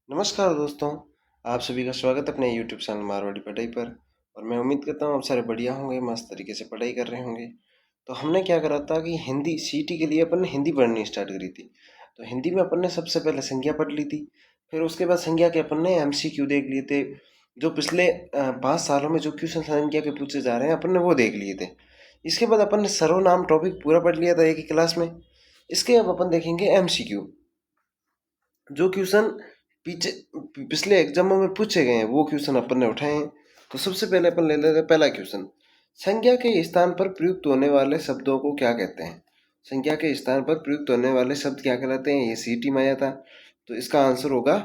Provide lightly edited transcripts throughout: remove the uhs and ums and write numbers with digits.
नमस्कार दोस्तों, आप सभी का स्वागत है अपने यूट्यूब चैनल मारवाड़ी पढ़ाई पर। और मैं उम्मीद करता हूँ आप सारे बढ़िया होंगे, मस्त तरीके से पढ़ाई कर रहे होंगे। तो हमने क्या करा था कि हिंदी सीटी के लिए अपन ने हिंदी पढ़नी स्टार्ट करी थी। तो हिंदी में अपन ने सबसे पहले संज्ञा पढ़ ली थी। फिर उसके बाद संज्ञा के अपन ने एमसीक्यू देख लिए थे। जो पिछले 5 सालों में जो क्वेश्चन संज्ञा के पूछे जा रहे हैं अपन ने वो देख लिए थे। इसके बाद अपन ने सर्वनाम टॉपिक पूरा पढ़ लिया था एक ही क्लास में। इसके अब अपन देखेंगे एमसीक्यू। जो क्वेश्चन पीछे पिछले एग्जामों में पूछे गए हैं वो क्वेश्चन अपन ने उठाए हैं। तो सबसे पहले अपन ले लेते हैं पहला क्वेश्चन। संज्ञा के स्थान पर प्रयुक्त होने वाले शब्दों को क्या कहते हैं? संज्ञा के स्थान पर प्रयुक्त होने वाले शब्द क्या कहलाते हैं? ये सीटी में आया था। तो इसका आंसर होगा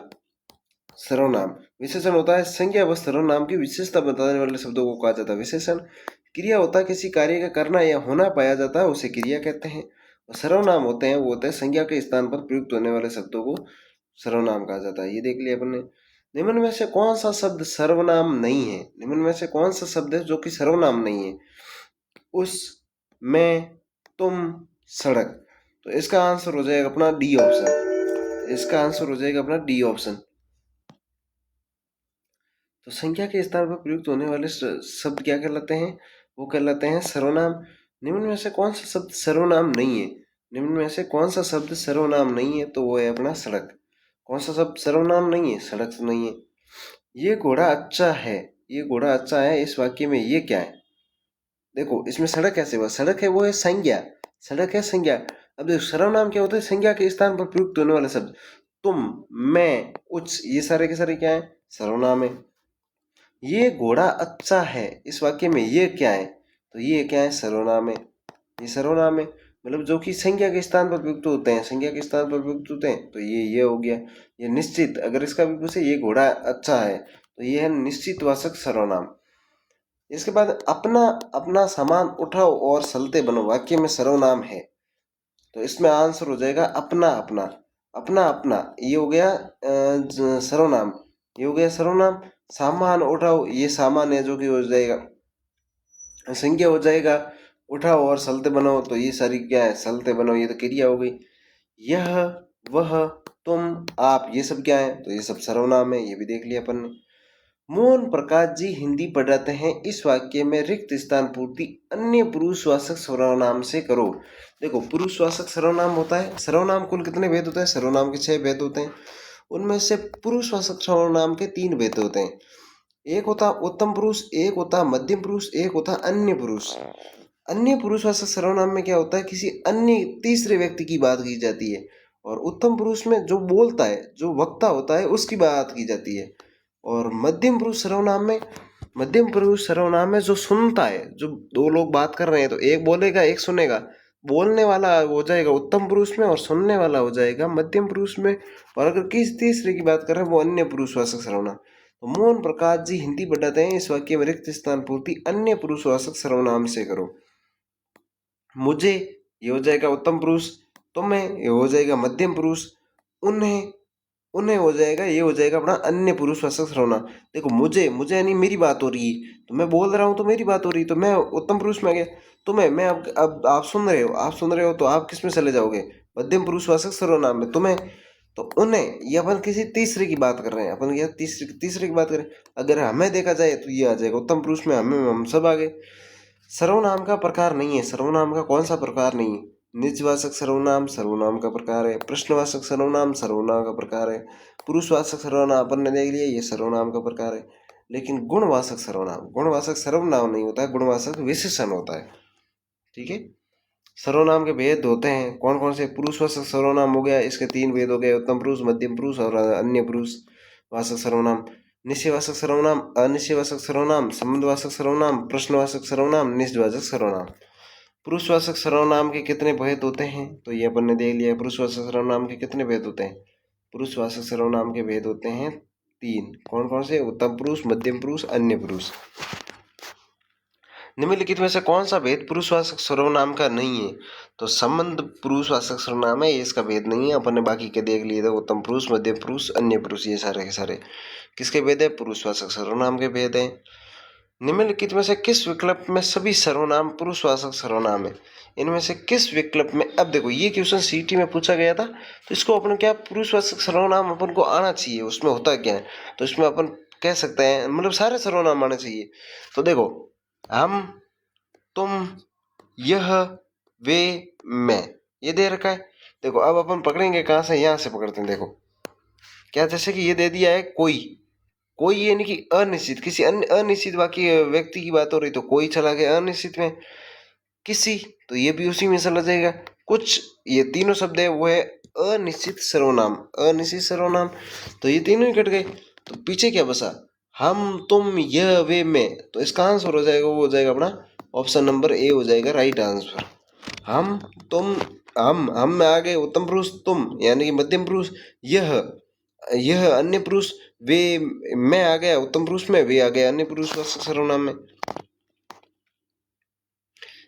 सर्वनाम। विशेषण होता है संज्ञा व सर्वनाम की विशेषता बताने वाले शब्दों को कहा जाता है विशेषण। क्रिया होता है किसी कार्य का करना या होना पाया जाता है, उसे क्रिया कहते हैं। और सर्वनाम होते हैं वो होते हैं संज्ञा के स्थान पर प्रयुक्त होने वाले शब्दों को सर्वनाम कहा जाता है। ये देख लिया अपन ने। निम्न में से कौन सा शब्द सर्वनाम नहीं है? निम्न में से कौन सा शब्द है जो कि सर्वनाम नहीं है? उस, मैं, तुम, सड़क। तो इसका आंसर हो जाएगा अपना डी ऑप्शन। इसका आंसर हो जाएगा अपना डी ऑप्शन। तो संख्या के स्थान पर प्रयुक्त होने वाले शब्द क्या कहलाते हैं? वो कहलाते हैं सर्वनाम। निम्न में से कौन सा शब्द सर्वनाम नहीं है? निम्न में से कौन सा शब्द सर्वनाम नहीं है? तो वो है अपना सड़क। कौन सा शब्द सर्वनाम नहीं है? सड़क नहीं है। ये घोड़ा अच्छा है। ये घोड़ा अच्छा है इस वाक्य में ये क्या है? देखो इसमें सड़क कैसे हुआ? सड़क है वो है संज्ञा। सड़क है संज्ञा। अब देखो सर्वनाम क्या होता है? संज्ञा के स्थान पर प्रयुक्त होने वाले शब्द। तुम, मैं, उच्च, ये सारे के सारे क्या है? सर्वनाम है। ये घोड़ा अच्छा है इस वाक्य में ये क्या है? तो ये क्या है? सर्वनाम है। ये सर्वनाम है। मतलब जो कि संज्ञा के स्थान पर प्रयुक्त होते हैं, संज्ञा के स्थान पर प्रयुक्त होते हैं, तो ये हो गया। ये निश्चित, अगर इसका भी पूछे ये घोड़ा अच्छा है तो ये है निश्चित वाचक सर्वनाम। इसके बाद अपना अपना सामान उठाओ और चलते बनो वाक्य में सर्वनाम है। तो इसमें आंसर हो जाएगा अपना अपना। अपना अपना ये हो गया सर्वनाम। ये हो गया सर्वनाम। सामान उठाओ ये सामान है जो कि हो जाएगा संज्ञा हो जाएगा। उठाओ और चलते बनो तो ये सारी क्या है? चलते बनो, ये तो क्रिया हो गई। यह, वह, तुम, आप, ये सब क्या है? तो ये सब सर्वनाम है। ये भी देख लिया अपन ने। मोहन प्रकाश जी हिंदी पढ़ाते हैं इस वाक्य में रिक्त स्थान पूर्ति अन्य पुरुषवाचक सर्वनाम से करो। देखो पुरुषवाचक सर्वनाम होता है। सर्वनाम कुल कितने भेद होते हैं? सर्वनाम के 6 भेद होते हैं। उनमें से पुरुषवाचक सर्वनाम के 3 भेद होते हैं। एक होता उत्तम पुरुष, एक होता मध्यम पुरुष, एक होता अन्य पुरुष। अन्य पुरुषवाचक सर्वनाम में क्या होता है? किसी अन्य तीसरे व्यक्ति की बात की जाती है। और उत्तम पुरुष में जो बोलता है, जो वक्ता होता है, उसकी बात की जाती है। और मध्यम पुरुष सर्वनाम में जो सुनता है, जो दो लोग बात कर रहे हैं तो एक बोलेगा एक सुनेगा। बोलने वाला हो जाएगा उत्तम पुरुष में और सुनने वाला हो जाएगा मध्यम पुरुष में। और अगर किसी तीसरे की बात कर रहे हैं वो अन्य पुरुषवाचक सर्वनाम। तो मोहन प्रकाश जी हिंदी पढ़ाते हैं इस वाक्य में रिक्त स्थान पूर्ति अन्य पुरुषवाचक सर्वनाम से करो। मुझे ये हो जाएगा उत्तम पुरुष। तुम्हें ये हो जाएगा मध्यम पुरुष। उन्हें उन्हें हो जाएगा, ये हो जाएगा अपना अन्य पुरुषवाचक सर्वनाम। देखो मुझे मुझे यानी मेरी बात हो रही है, तो मैं बोल रहा हूँ तो मेरी बात हो रही है, तो मैं उत्तम पुरुष में आ गया। तुम्हें, मैं अब आप सुन रहे हो, आप सुन रहे हो तो आप किस में चले जाओगे? मध्यम पुरुषवाचक सर्वनाम में। तुम्हें, तो उन्हें, ये अपन किसी तीसरे की बात कर रहे हैं। अपन ये तीसरे की बात करें, अगर हमें देखा जाए तो ये आ जाएगा उत्तम पुरुष में। हमें, हम सब आ गए। सर्वनाम का प्रकार नहीं है। सर्वनाम का कौन सा प्रकार नहीं है? निजवाचक सर्वनाम सर्वनाम का प्रकार है। प्रश्नवाचक सर्वनाम सर्वनाम का प्रकार है। पुरुषवाचक सर्वनाम अपन ने देख लिया, ये सर्वनाम का प्रकार है। लेकिन गुणवाचक सर्वनाम, गुणवाचक सर्वनाम नहीं होता है, गुणवाचक विशेषण होता है। ठीक है। सर्वनाम के भेद होते हैं कौन कौन से? पुरुषवाचक सर्वनाम हो गया, इसके 3 भेद हो गए, उत्तम पुरुष, मध्यम पुरुष और अन्य पुरुष वाचक सर्वनाम। निश्चयवाचक सर्वनाम, अनिश्चयवाचक सर्वनाम, संबंधवाचक सर्वनाम, प्रश्नवाचक सर्वनाम, निजवाचक सर्वनाम। पुरुषवाचक सर्वनाम के कितने भेद होते हैं? तो ये अपन ने देख लिया। पुरुषवाचक सर्वनाम के कितने भेद होते हैं? पुरुषवाचक सर्वनाम के भेद होते हैं 3। कौन कौन से? उत्तम पुरुष, मध्यम पुरुष, अन्य पुरुष। निम्नलिखित में से कौन सा भेद पुरुषवाचक सर्वनाम का नहीं है? तो संबंध पुरुषवाचक सर्वनाम है, ये इसका भेद नहीं है। अपन ने बाकी के देख लिए थे, उत्तम पुरुष, मध्यम पुरुष, अन्य पुरुष, ये सारे के सारे किसके भेद है? पुरुषवाचक सर्वनाम के भेद है। निम्नलिखित में से किस विकल्प में सभी सर्वनाम पुरुषवाचक सर्वनाम है? इनमें से किस विकल्प में, अब देखो ये क्वेश्चन सीटी में पूछा गया था, तो इसको अपन क्या पुरुषवाचक सर्वनाम अपन को आना चाहिए, उसमें होता क्या है, तो इसमें अपन कह सकते हैं मतलब सारे सर्वनाम आने चाहिए। तो देखो हम, तुम, यह, वे, मैं, ये दे रखा है। देखो अब अपन पकड़ेंगे कहाँ से, यहाँ से पकड़ते हैं। देखो क्या, जैसे कि ये दे दिया है कोई, कोई यानी कि अनिश्चित, किसी अन्य अनिश्चित वाक्य व्यक्ति की बात हो रही तो कोई चला गया अनिश्चित में। किसी, तो ये भी उसी में चला जाएगा। कुछ, ये तीनों शब्द है वो है अनिश्चित सर्वनाम, अनिश्चित सर्वनाम, तो ये तीनों ही कट गए। तो पीछे क्या बचा, हम, तुम, यह, वे, मैं, तो इसका आंसर हो जाएगा, वो हो जाएगा अपना ऑप्शन नंबर ए हो जाएगा राइट आंसर। हम, तुम, हम में आ गए उत्तम पुरुष तुम यानी कि मध्यम पुरुष, यह अन्य पुरुष, वे, मैं आ गया उत्तम पुरुष में, वे आ गया अन्य पुरुष सर्वनाम में।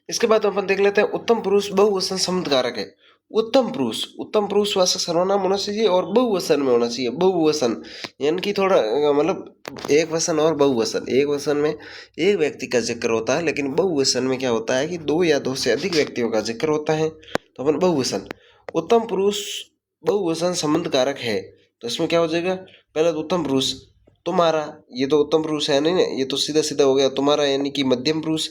इसके बाद अपन देख लेते हैं उत्तम पुरुष बहुवचन संबंधकारक है। उत्तम पुरुष वाचक सर्वनाम होना चाहिए और बहुवचन में होना चाहिए। बहुवचन यानी कि थोड़ा मतलब एक वचन और बहुवचन, एक वचन में एक व्यक्ति का जिक्र होता है, लेकिन बहुवचन में क्या होता है कि दो या दो से अधिक व्यक्तियों का जिक्र होता है, तो अपन बहुवचन। उत्तम पुरुष बहुवचन संबंध कारक है, तो इसमें क्या हो जाएगा, पहले तो उत्तम पुरुष तुम्हारा, ये तो उत्तम पुरुष है नहीं ना, ये तो सीधा सीधा हो गया तुम्हारा यानी कि मध्यम पुरुष,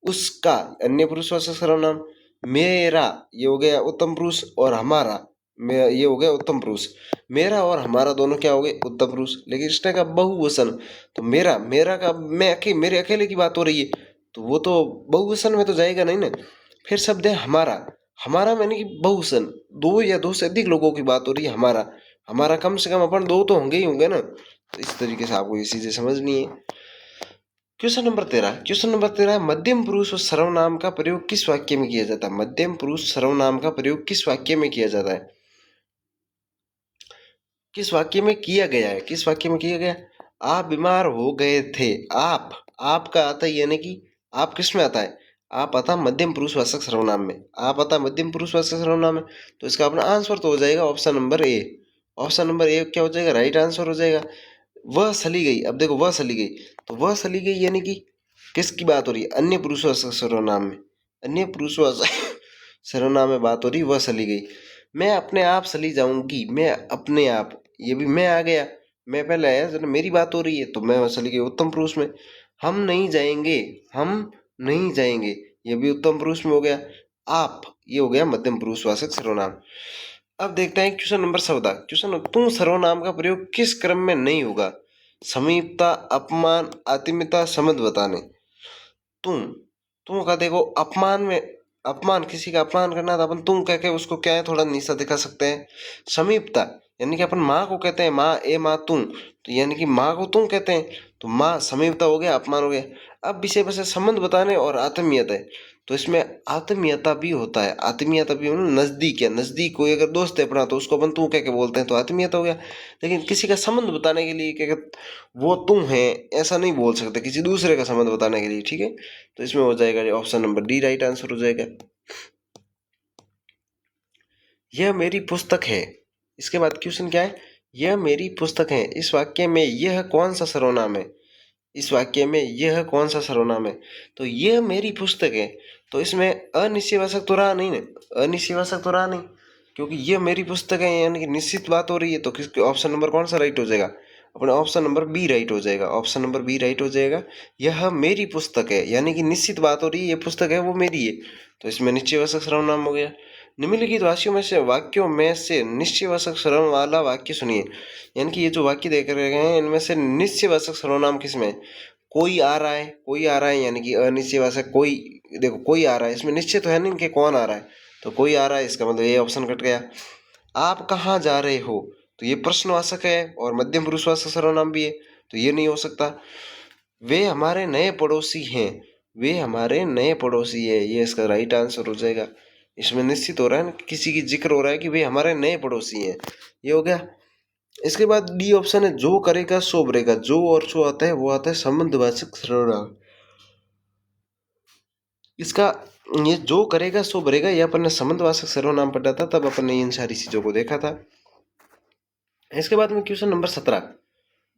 उसका अन्य पुरुषवाचक सर्वनाम, मेरा ये हो गया उत्तम पुरुष और हमारा ये हो गया उत्तम पुरुष। मेरा और हमारा दोनों क्या हो गए उत्तम पुरुष, लेकिन इसने का बहुवचन, तो मेरा, मेरा का मेरे अकेले की बात हो रही है, तो वो तो बहुवचन में तो जाएगा नहीं ना। फिर शब्द है हमारा, हमारा यानी कि बहुवचन, दो या दो से अधिक लोगों की बात हो रही है। हमारा, हमारा कम से कम अपन दो तो होंगे ही होंगे ना, तो इस तरीके से आपको ये चीजें समझनी है। क्वेश्चन नंबर 13 मध्यम पुरुष और सर्वनाम का प्रयोग किस वाक्य में किया जाता है? मध्यम पुरुष सर्वनाम का प्रयोग किस वाक्य में किया जाता है? किस वाक्य में किया गया है? किस वाक्य में किया गया? आप बीमार हो गए थे। आपका आता है यानी कि आप किस में आता है? आप आता मध्यम पुरुषवाचक सर्वनाम में, आप आता मध्यम पुरुषवाचक सर्वनाम में, तो इसका अपना आंसर तो हो जाएगा option number A. Option number A क्या हो जाएगा, राइट आंसर हो जाएगा। वह चली गई, अब देखो वह चली गई, तो वह चली गई यानी कि किसकी बात हो रही है? अन्य पुरुषवाचक सर्वनाम में, अन्य पुरुषवाचक सर्वनाम में बात हो रही, वह चली गई। मैं अपने आप चली जाऊंगी, मैं अपने आप, ये भी मैं आ गया, मैं पहले आया, जब मेरी बात हो रही है तो मैं चली गई उत्तम पुरुष में। हम नहीं जाएंगे, हम नहीं जाएंगे, ये भी उत्तम पुरुष में हो गया। आप, ये हो गया मध्यम पुरुषवाचक सर्वनाम। अब देखते हैं क्वेश्चन नंबर 14। क्वेश्चन, तुम सर्वनाम का प्रयोग किस क्रम में नहीं होगा? समीपता, अपमान, आत्मीयता, संबंध बताने। तुम का देखो अपमान में, अपमान, किसी का अपमान करना, तो अपन तुम कह के उसको क्या है थोड़ा नीचा दिखा सकते हैं। समीपता यानी कि अपन माँ को कहते हैं माँ, ए माँ तुम, तो यानी कि माँ को तुम कहते हैं, तो माँ समीपता हो गया, अपमान हो गया। अब विषय वैसे संबंध बताने और आत्मीयता है, तो इसमें आत्मीयता भी होता है। आत्मीयता भी मतलब नजदीक है, नजदीक कोई अगर दोस्त है अपना तो उसको अपन तू कह के बोलते हैं, तो आत्मीयता हो गया। लेकिन किसी का संबंध बताने के लिए क्या कहते, वो तुम है ऐसा नहीं बोल सकते, किसी दूसरे का संबंध बताने के लिए, ठीक है। तो इसमें हो जाएगा option number D right answer हो जाएगा। यह मेरी पुस्तक है, इसके बाद क्वेश्चन क्या है, यह मेरी पुस्तक है, इस वाक्य में यह कौन सा सर्वनाम है? इस वाक्य में यह कौन सा सर्वनाम है? तो यह मेरी पुस्तक है, तो इसमें अनिश्चयवाचक तो रहा नहीं ना, अनिश्चयवाचक तो रहा नहीं, क्योंकि यह मेरी पुस्तक है यानी कि निश्चित बात हो रही है, तो किसके ऑप्शन नंबर कौन सा राइट हो जाएगा? अपना ऑप्शन नंबर बी राइट हो जाएगा, ऑप्शन नंबर बी राइट हो जाएगा। यह मेरी पुस्तक है यानी कि निश्चित बात हो रही है, ये पुस्तक है वो मेरी है, तो इसमें निश्चयवाचक सर्वनाम हो गया। निम्नलिखित वाक्यों में से निश्चयवाचक सर्वनाम वाला वाक्य सुनिए, यानी कि ये जो वाक्य देख रहे हैं इनमें से निश्चयवाचक सर्वनाम किसमें? कोई आ रहा है, कोई आ रहा है यानी कि अनिश्चयवाचक कोई, देखो कोई आ रहा है, इसमें निश्चय तो है नहीं कि कौन आ रहा है, तो कोई आ रहा है, इसका मतलब ये ऑप्शन कट गया। आप कहाँ जा रहे हो, तो ये प्रश्नवाचक है और मध्यम पुरुषवाचक सर्वनाम भी है, तो ये नहीं हो सकता। वे हमारे नए पड़ोसी हैं, वे हमारे नए पड़ोसी है, ये इसका राइट आंसर हो जाएगा। इसमें निश्चित हो रहा है ना, किसी की जिक्र हो रहा है कि वे हमारे नए पड़ोसी हैं, ये हो गया। इसके बाद डी ऑप्शन है जो करेगा सो भरेगा, जो और सो आता है वो आता है संबंधवाचक सर्वनाम। इसका ये जो करेगा सो भरेगा, ये अपन ने संबंधवाचक सर्वनाम पढ़ा था, तब अपन ने इन सारी चीजों को देखा था। इसके बाद में क्वेश्चन नंबर 17,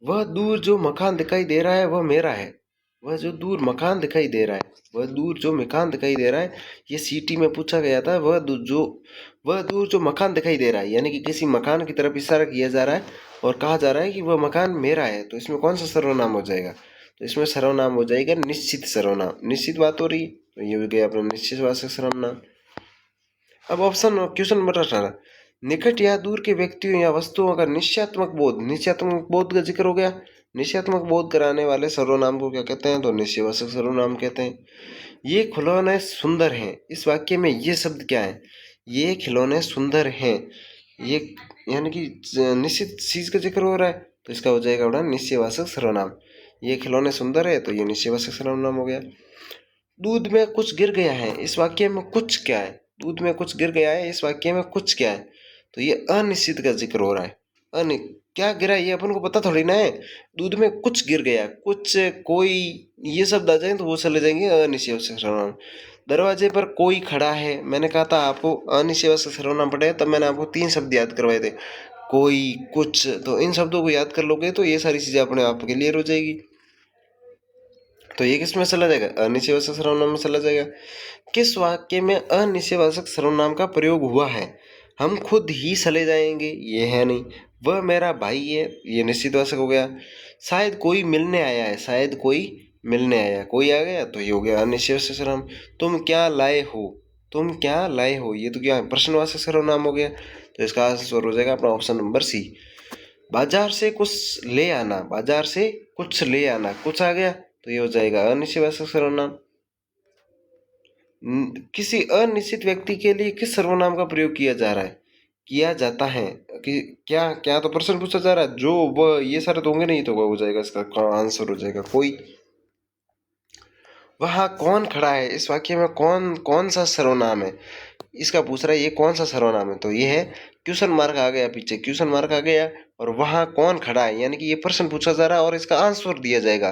वह दूर जो मकान दिखाई दे रहा है वह मेरा है। वह जो दूर मकान दिखाई दे रहा है, वह दूर जो मकान दिखाई दे रहा है, ये सीटी में पूछा गया था। वह दूर जो मकान दिखाई दे रहा है, यानी कि किसी मकान की तरफ इशारा किया जा रहा है और कहा जा रहा है कि वह मकान मेरा है। तो इसमें कौन सा सर्वनाम हो जाएगा? तो इसमें सर्वनाम हो जाएगा निश्चित सर्वनाम। निश्चित बात हो रही है, तो ये हो गया अपना निश्चितवाचक सर्वनाम। अब ऑप्शन क्वेश्चन नंबर 18, निकट या दूर के व्यक्तियों या वस्तुओं का निश्चयात्मक बोध। निश्चयात्मक बोध का जिक्र हो गया। निश्चयात्मक बोध कराने वाले सर्वनाम को क्या कहते हैं? तो निश्चयवाचक सर्वनाम कहते हैं। ये खिलौने सुंदर हैं। इस वाक्य में ये शब्द क्या है? ये खिलौने सुंदर हैं। ये यानी कि निश्चित चीज का जिक्र हो रहा है, तो इसका हो जाएगा बड़ा निश्चयवाचक सर्वनाम। ये खिलौने सुंदर है, तो ये निश्चयवाचक सर्वनाम हो गया। दूध में कुछ गिर गया है। इस वाक्य में कुछ क्या है? दूध में कुछ गिर गया है, इस वाक्य में कुछ क्या है? तो ये अनिश्चित का जिक्र हो रहा है। क्या गिरा ये अपन को पता थोड़ी ना है। दूध में कुछ गिर गया, कुछ, कोई, ये शब्द आ जाए तो वो चले जाएंगे अनिश्चयवाचक सर्वनाम। दरवाजे पर कोई खड़ा है, मैंने कहा था आपको अनिश्चयवाचक सर्वनाम पढ़े, तब मैंने आपको 3 शब्द याद करवाए थे, कोई, कुछ। तो इन शब्दों को याद कर लोगे तो ये सारी चीजें अपने आप क्लियर हो जाएगी। तो ये किस में चला जाएगा? अनिश्चयवाचक सर्वनाम में चला जाएगा। किस वाक्य में अनिश्चयवाचक सर्वनाम का प्रयोग हुआ है? हम खुद ही चले जाएंगे, ये है नहीं। वह मेरा भाई है, ये निश्चितवाचक हो गया। शायद कोई मिलने आया है, शायद कोई मिलने आया, कोई आ गया, तो ये हो गया अनिश्चयवाचक सर्वनाम। तुम क्या लाए हो? तुम क्या लाए हो, ये तो क्या है? प्रश्नवाचक सर्वनाम हो गया। तो इसका आंसर हो जाएगा अपना ऑप्शन नंबर सी। बाजार से कुछ ले आना, बाजार से कुछ ले आना, कुछ आ गया, तो ये हो जाएगा अनिश्चयवाचक सर्वनाम। किसी अनिश्चित व्यक्ति के लिए किस सर्वनाम का प्रयोग किया जा रहा है? किया जाता है कि क्या क्या, तो प्रश्न पूछा जा रहा है। जो, वह, ये सारे तो होंगे नहीं, तो वह हो जाएगा, इसका आंसर हो जाएगा कोई। वहाँ कौन खड़ा है, इस वाक्य में कौन कौन सा सर्वनाम है? इसका पूछ रहा है ये कौन सा सर्वनाम है, तो ये है क्वेश्चन मार्क आ गया, पीछे क्वेश्चन मार्क आ गया, और वहाँ कौन खड़ा है, यानी कि ये प्रश्न पूछा जा रहा है और इसका आंसर दिया जाएगा।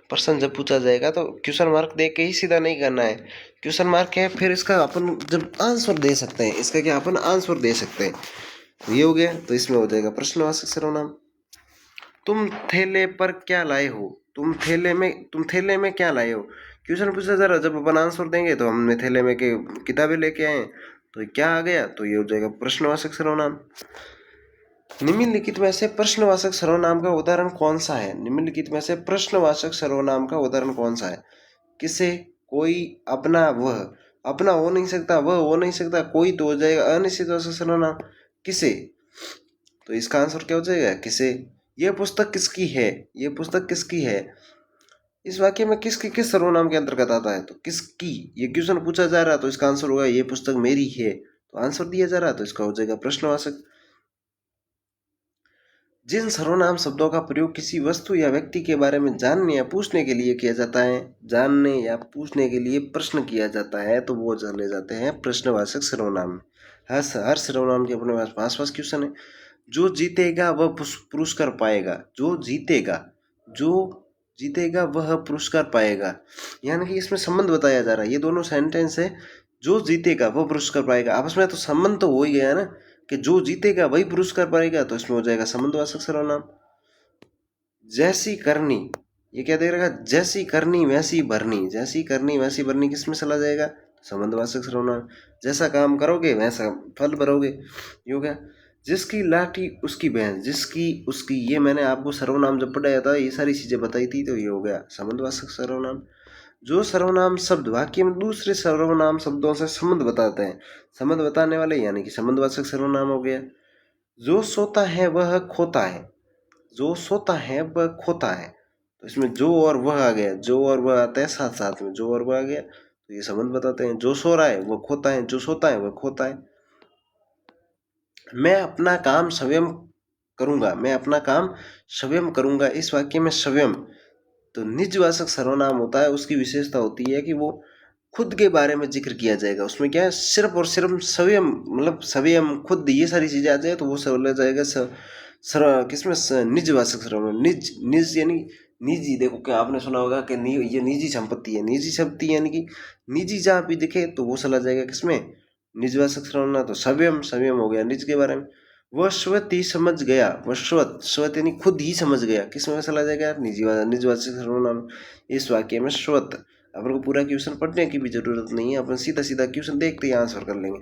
प्रश्न जब पूछा जाएगा तो क्वेश्चन मार्क देख के ही सीधा नहीं करना है। क्वेश्चन मार्क है, फिर इसका अपन जब आंसर दे सकते हैं, इसका क्या अपन आंसर दे सकते हैं। तो ये हो गया, तो इसमें हो जाएगा प्रश्नवाचक सर्वनाम। तुम थैले पर क्या लाए हो? तुम थैले में क्या लाए हो? क्वेश्चन पूछा जा रहा है, जब अपन आंसर देंगे तो हमने थैले में के किताबें लेके आए, तो क्या आ गया, तो ये हो जाएगा प्रश्नवाचक सर्वनाम। निम्नलिखित में से प्रश्नवाचक सर्वनाम का उदाहरण कौन सा है? निम्नलिखित में से प्रश्नवाचक सर्वनाम का उदाहरण कौन सा है? किसे, कोई, अपना, वह। अपना हो नहीं सकता, वह हो नहीं सकता, कोई तो हो जाएगा अनिश्चितवाचक सर्वनाम। किसे, तो इसका आंसर क्या हो जाएगा? किसे। यह पुस्तक किसकी है? यह पुस्तक किसकी है, इस वाक्य में किसकी किस सर्वनाम के अंतर्गत आता है? तो किसकी, ये क्वेश्चन पूछा जा रहा है, तो इसका आंसर होगा ये पुस्तक मेरी है। तो आंसर दिया जा रहा है, तो इसका हो जाएगा प्रश्नवाचक। जिन सर्वनाम शब्दों का प्रयोग किसी वस्तु या व्यक्ति के बारे में जानने या पूछने के लिए किया जाता है, जानने या पूछने के लिए प्रश्न किया जाता है, तो वो चले जाते हैं प्रश्नवाचक सर्वनाम। हर सर्वनाम के अपने पास पास क्वेश्चन है। जो जीतेगा वह पुरस्कार पाएगा। जो जीतेगा वह पुरस्कार पाएगा, यानी कि इसमें संबंध बताया जा रहा है। ये दोनों सेंटेंस है, जो जीतेगा वह पुरस्कार पाएगा, आपस में तो संबंध तो हो ही गया ना, कि जो जीतेगा वही पुरस्कार पाएगा, तो इसमें हो जाएगा संबंधवाचक सर्वनाम। जैसी करनी, ये क्या दे रहा है? जैसी करनी वैसी भरनी, जैसी करनी वैसी भरनी किसमें चला जाएगा? संबंधवाचक सर्वनाम। जैसा काम करोगे वैसा फल भरोगे, ये हो गया। जिसकी लाठी उसकी बहन, जिसकी उसकी, ये मैंने आपको सर्वनाम जब पढ़ाया था ये सारी चीजें बताई थी, तो ये हो गया संबंधवाचक सर्वनाम। जो सर्वनाम शब्द वाक्य में दूसरे सर्वनाम शब्दों से संबंध बताते हैं, संबंध बताने वाले, यानी कि संबंधवाचक सर्वनाम हो गया। जो सोता है वह खोता है, जो सोता है वह खोता है, तो इसमें जो और वह आ गया, जो और वह आता है साथ साथ में, जो और वह आ गया, तो ये संबंध बताते हैं। जो सो रहा है वह खोता है, जो सोता है वह खोता है। मैं अपना काम स्वयं करूंगा, मैं अपना काम स्वयं करूंगा, इस वाक्य में स्वयं तो निजवाचक सर्वनाम होता है, उसकी विशेषता होती है कि वो खुद के बारे में जिक्र किया जाएगा। उसमें क्या है, सिर्फ और सिर्फ स्वयं, मतलब स्वयं, खुद, ये सारी चीजें आ जाए तो वो बोला जाएगा किसमें? निजवाचक सर्वनाम। निज, निज यानी निजी। देखो क्या आपने सुना होगा कि ये निजी संपत्ति है, निजी संपत्ति यानी कि निजी जहाँ भी दिखे तो वो चला जाएगा किसमें? निजवाचक सर्वनाम। तो स्वयं, स्वयं हो गया निज के बारे में। वह स्वत ही समझ गया, वह स्वत स्वत यानी खुद ही समझ गया, किस में चला जाएगा यार, निजवाचक सर्वनाम। इस वाक्य में स्वत, अपन को पूरा क्वेश्चन पढ़ने की भी जरूरत नहीं है, अपन सीधा सीधा क्वेश्चन देखते ही आंसर कर लेंगे।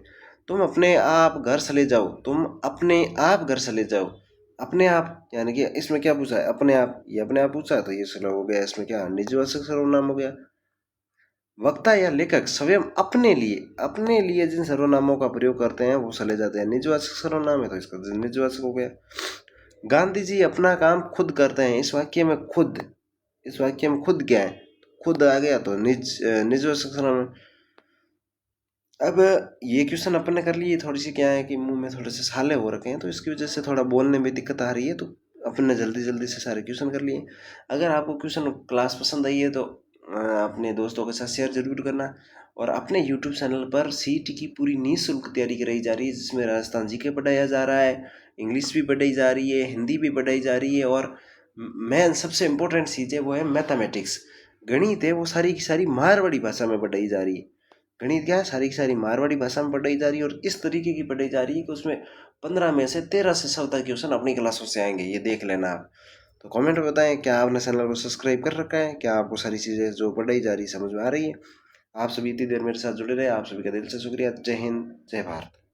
तुम अपने आप घर चले जाओ, तुम अपने आप घर चले जाओ। अपने आप यानी कि इसमें क्या पूछा है, अपने आप, ये अपने आप पूछा तो ये चलो हो गया, इसमें क्या निजवाचक सर्वनाम हो गया। वक्ता या लेखक स्वयं अपने लिए जिन सर्वनामों का प्रयोग करते हैं वो चले जाते हैं निजवाचक सर्वनाम है, तो इसका निजवाचक हो गया। गांधी जी अपना काम खुद करते हैं, इस वाक्य में खुद, इस वाक्य में खुद क्या है, खुद आ गया तो निजवाचक सर्वनाम। अब ये क्वेश्चन अपन ने कर लिए, थोड़ी सी क्या है कि मुंह में थोड़े से छाले हो रखे हैं, तो इसकी वजह से थोड़ा बोलने में दिक्कत आ रही है, तो अपन ने जल्दी जल्दी से सारे क्वेश्चन कर लिए। अगर आपको क्वेश्चन क्लास पसंद आई है तो अपने दोस्तों के साथ शेयर जरूर करना। और अपने यूट्यूब चैनल पर सीईटी की पूरी निःशुल्क तैयारी कराई जा रही है, जिसमें राजस्थान जीके पढ़ाया जा रहा है, इंग्लिश भी पढ़ाई जा रही है, हिंदी भी पढ़ाई जा रही है, और मेन सबसे इम्पोर्टेंट चीज़ है वो है मैथमेटिक्स, गणित है, वो सारी की सारी मारवाड़ी भाषा में पढ़ाई जा रही है। गणित क्या है, सारी की सारी मारवाड़ी भाषा में पढ़ाई जा रही है, और इस तरीके की पढ़ाई जा रही है कि उसमें 15 में से 13 से 14 क्वेश्चन अपनी क्लासों से आएंगे, ये देख लेना आप। तो कमेंट में बताएं क्या आपने चैनल को सब्सक्राइब कर रखा है, क्या आपको सारी चीज़ें जो पढ़ाई जा रही है समझ में आ रही है। आप सभी इतनी देर मेरे साथ जुड़े रहे, आप सभी का दिल से शुक्रिया। जय हिंद, जय भारत।